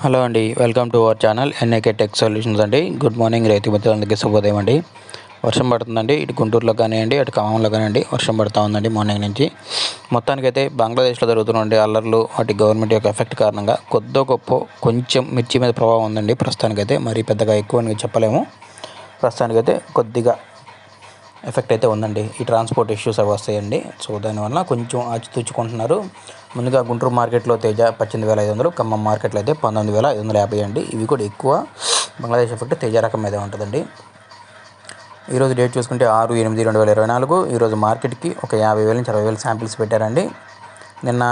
Hello అండి, welcome to our channel NAK tech solutions అండి. Good morning రైతు మిత్రులందరికీ శుభోదయం అండి. వర్షం పడుతుందండి. ఇటు గుంటూరులో కానివ్వండి, అటు ఖమ్మంలో కానివ్వండి వర్షం పడుతూ ఉందండి మార్నింగ్ నుంచి. మొత్తానికైతే బంగ్లాదేశ్లో జరుగుతున్న అల్లర్లు, వాటి గవర్నమెంట్ యొక్క ఎఫెక్ట్ కారణంగా కొద్దో గొప్ప కొంచెం మిర్చి మీద ప్రభావం ఉందండి. ప్రస్తుతానికైతే మరీ పెద్దగా ఎక్కువ అని చెప్పలేము. ప్రస్తుతానికైతే కొద్దిగా ఎఫెక్ట్ అయితే ఉందండి. ఈ ట్రాన్స్పోర్ట్ ఇష్యూస్ అవి వస్తాయండి. సో దానివల్ల కొంచెం ఆచితూచుకుంటున్నారు. ముందుగా గుంటూరు మార్కెట్లో తేజ 18,500, ఖమ్మం మార్కెట్లో అయితే 19,550 అండి. ఇవి కూడా ఎక్కువ బంగ్లాదేశ్ ఎఫెక్ట్ తేజ రకం మీదే ఉంటుందండి. ఈరోజు డేట్ చూసుకుంటే 6/8/2024. ఈరోజు మార్కెట్కి ఒక 50,000 నుంచి 60,000 శాంపిల్స్ పెట్టారండి. నిన్న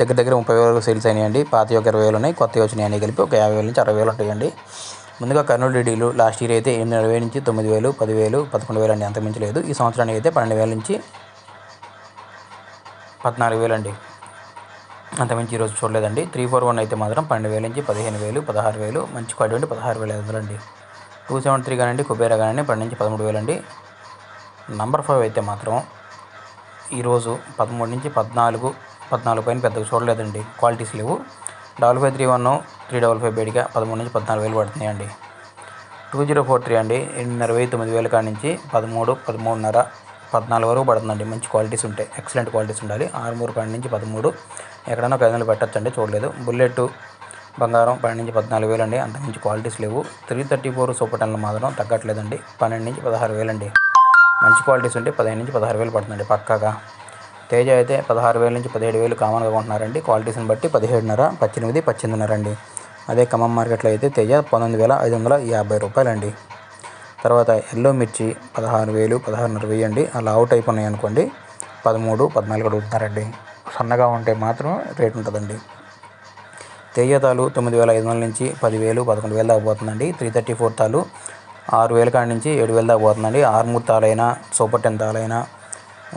దగ్గర 30,000 సేల్స్ అయినాయండి. పాతవి ఒక 20,000 ఉన్నాయి, కొత్తవి వచ్చినాయి అన్నీ కలిపి ఒక 50,000 నుంచి 60,000 ఉంటాయండి. ముందుగా కర్నూలు డీడీలు లాస్ట్ ఇయర్ అయితే 8,000 నుంచి 9,000, 10,000, 11,000 అండి, అంతకుమించి లేదు. ఈ సంవత్సరానికి అయితే 12,000 నుంచి 14,000 అండి, అంతకుమించి ఈరోజు చూడలేదండి. 341 అయితే మాత్రం 12,000 నుంచి 15,000, 16,000, మంచి క్వాలిటీ అంటే 16,500 అండి. 273 కానివ్వండి, కుబేరా కానివ్వండి 12 నుంచి 13,000 అండి. నంబర్ 5 అయితే మాత్రం ఈరోజు 13 నుంచి 14 పైన పెద్దగా చూడలేదండి, క్వాలిటీస్ లేవు. 5531, 355 బేడిగా 13 నుంచి 14,000 పడుతున్నాయండి. 2043 అండి 8,9,000 కాడి నుంచి 13, 13.5, 14 వరకు పడుతుందండి. మంచి క్వాలిటీస్ ఉంటాయి, ఎక్సలెంట్ క్వాలిటీస్ ఉండాలి. 6 కాడి నుంచి 13, ఎక్కడైనా ఒక 500 పెట్టచ్చండి, చూడలేదు. బుల్లెట్ బంగారం 12 నుంచి 14,000 అండి, అంతకుమించి క్వాలిటీస్ లేవు. 334 సూపర్ 10 మాత్రం తగ్గట్లేదండి, 12 నుంచి 16,000 అండి. మంచి క్వాలిటీస్ ఉంటే 15 నుంచి 16,000 పడుతుందండి పక్కాగా. తేజ అయితే 16,000 నుంచి 17,000 కామన్గా కొంటున్నారండి. క్వాలిటీస్ని బట్టి 17.5, 18, 18.5 అండి. అదే ఖమ్మం మార్కెట్లో అయితే తేజ 19,550 రూపాయలండి. తర్వాత ఎల్లో మిర్చి 16,000, 16,500 అండి. అలా అవుట్ అయిపోయినాయి అనుకోండి 13, 14 అడుగుతున్నారండి. సన్నగా ఉంటే మాత్రం రేట్ ఉంటుందండి. తేజ తాలు 9,500 నుంచి 10,000, 11,000 దాకా పోతుందండి. 334 తాలు 6,000 కాడి నుంచి 7,000 దాకా పోతుందండి. 6 తాలైనా, సూపర్ 10 తాలైనా,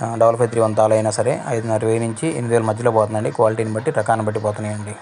5531 తాలైనా సరే 5,500 నుంచి 8,000 మధ్యలో పోతుందండి. క్వాలిటీని బట్టి, రకాన్ని బట్టి పోతున్నాయండి.